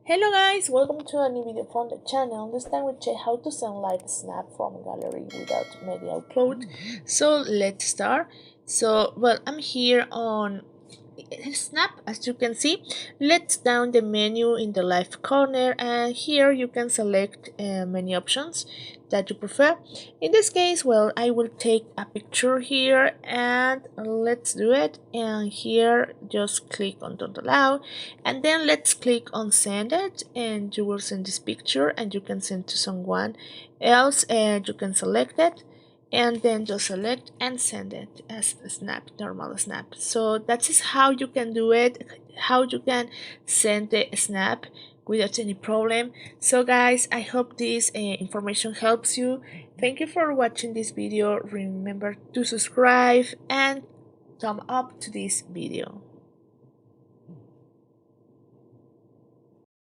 Hello guys, welcome to a new video from the channel. This time we check how to send live snap from gallery without media upload. So let's start. I'm here on Snap, as you can see. Let's down the menu in the left corner, and here you can select many options that you prefer. In this case, I will take a picture here, and let's do it. And here just click on don't allow, and then let's click on send it, and you will send this picture and you can send to someone else, and you can select it and then just select and send it as a snap, normal snap. So that is how you can do it, how you can send the snap without any problem. So guys, I hope this information helps you. Thank you for watching this video. Remember to subscribe and thumb up to this video.